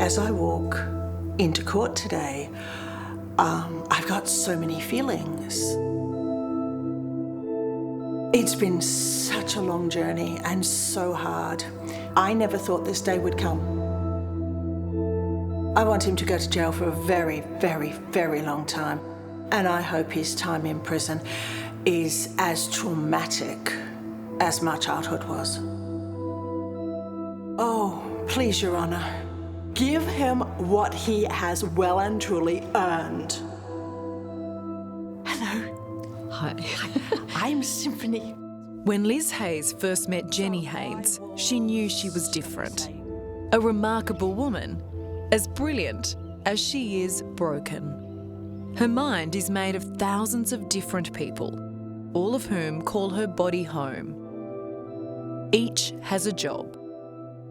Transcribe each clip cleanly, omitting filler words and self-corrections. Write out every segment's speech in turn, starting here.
As I walk into court today, I've got so many feelings. It's been such a long journey and so hard. I never thought this day would come. I want him to go to jail for a very, very, very long time. And I hope his time in prison is as traumatic as my childhood was. Oh, please, Your Honour, give him what he has well and truly earned. Hello. Hi. I'm Symphony. When Liz Hayes first met Jenny Haynes, she knew she was different. A remarkable woman, as brilliant as she is broken. Her mind is made of thousands of different people, all of whom call her body home. Each has a job.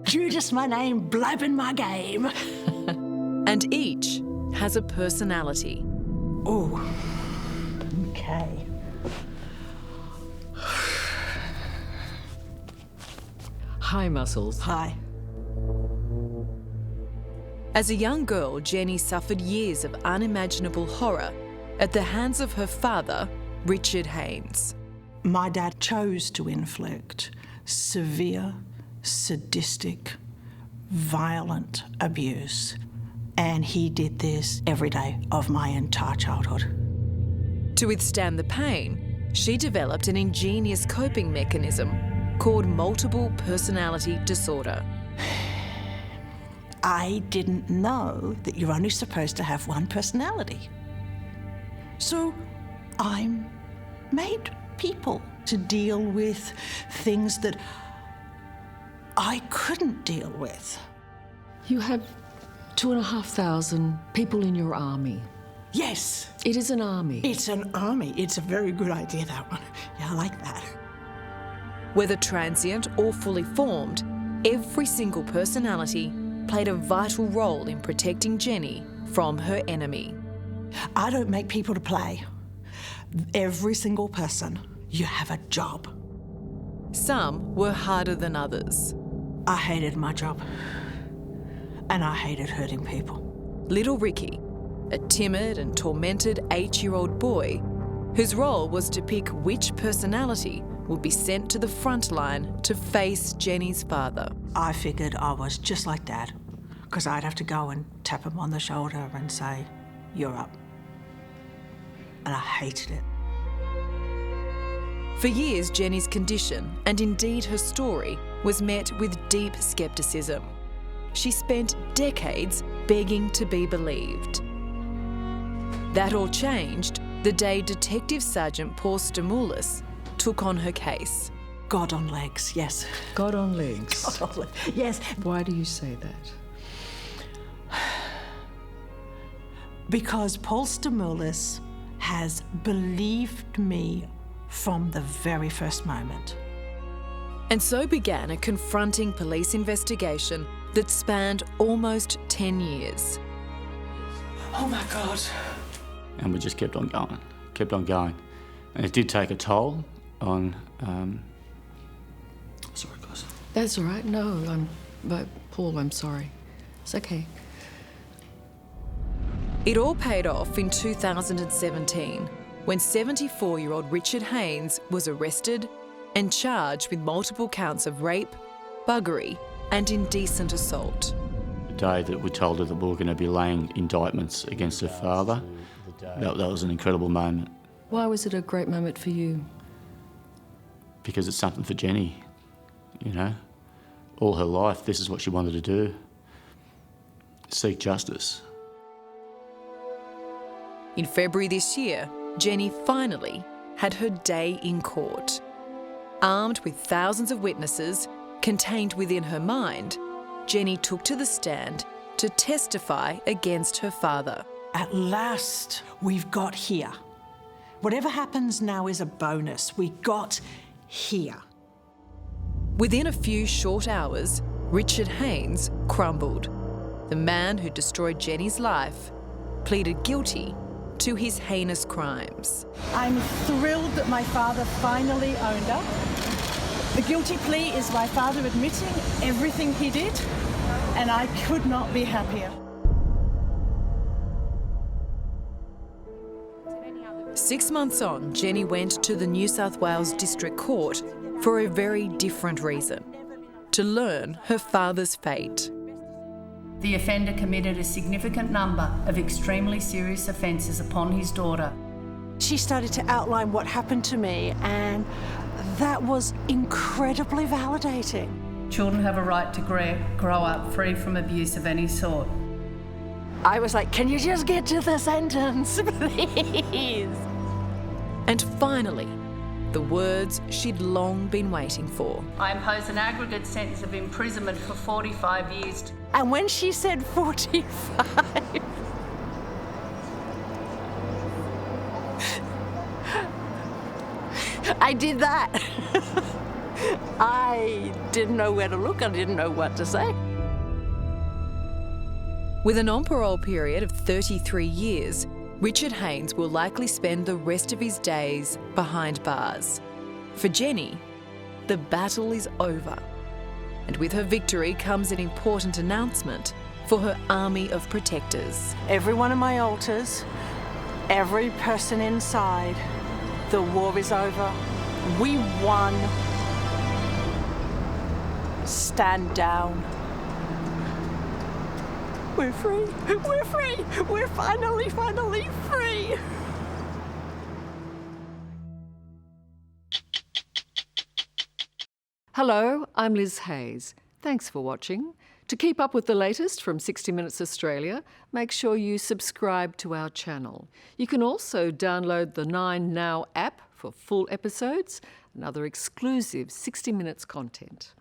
Judas, my name, blabbing my game. And each has a personality. Oh, okay. Hi, Muscles. Hi. As a young girl, Jenny suffered years of unimaginable horror at the hands of her father, Richard Haynes. My dad chose to inflict severe, sadistic, violent abuse. And he did this every day of my entire childhood. To withstand the pain, she developed an ingenious coping mechanism called multiple personality disorder. I didn't know that you're only supposed to have one personality. So I made people to deal with things that I couldn't deal with. You have 2,500 people in your army. Yes, It is an army. it's an army. It's a very good idea, that one. Yeah, I like that. Whether transient or fully formed, every single personality played a vital role in protecting Jenny from her enemy. I don't make people to play. Every single person, you have a job. Some were harder than others. I hated my job. And I hated hurting people. Little Ricky, a timid and tormented 8-year-old boy whose role was to pick which personality would be sent to the front line to face Jenny's father. I figured I was just like Dad, because I'd have to go and tap him on the shoulder and say, "You're up." And I hated it. For years, Jenny's condition, and indeed her story, was met with deep scepticism. She spent decades begging to be believed. That all changed the day Detective Sergeant Paul Stamoulis took on her case. God on legs, yes. God on legs. God on legs, yes. Why do you say that? Because Paul Stamoulis has believed me from the very first moment. And so began a confronting police investigation that spanned almost 10 years. Oh my God. And we just kept on going. And it did take a toll on... Sorry, guys. That's all right. No, but Paul, I'm sorry. It's okay. It all paid off in 2017 when 74-year-old Richard Haynes was arrested and charged with multiple counts of rape, buggery and indecent assault. The day that we told her that we were going to be laying indictments against her father, that was an incredible moment. Why was it a great moment for you? Because it's something for Jenny, you know. All her life, this is what she wanted to do. Seek justice. In February this year, Jenny finally had her day in court. Armed with thousands of witnesses contained within her mind, Jenny took to the stand to testify against her father. At last, we've got here. Whatever happens now is a bonus. We got here. Within a few short hours, Richard Haynes crumbled. The man who destroyed Jenny's life pleaded guilty to his heinous crimes. I'm thrilled that my father finally owned up. The guilty plea is my father admitting everything he did and I could not be happier. 6 months on, Jenny went to the New South Wales District Court for a very different reason: to learn her father's fate. The offender committed a significant number of extremely serious offences upon his daughter. She started to outline what happened to me, and that was incredibly validating. Children have a right to grow up free from abuse of any sort. I was like, can you just get to the sentence, please? And finally, the words she'd long been waiting for. I impose an aggregate sentence of imprisonment for 45 years. And when she said 45, I did that. I didn't know where to look. I didn't know what to say. With an on-parole period of 33 years, Richard Haynes will likely spend the rest of his days behind bars. For Jenny, the battle is over. And with her victory comes an important announcement for her army of protectors. Every one of my altars, every person inside, the war is over. We won. Stand down. We're free. We're free. We're finally free. Hello, I'm Liz Hayes. Thanks for watching. To keep up with the latest from 60 Minutes Australia, make sure you subscribe to our channel. You can also download the 9Now app for full episodes and other exclusive 60 Minutes content.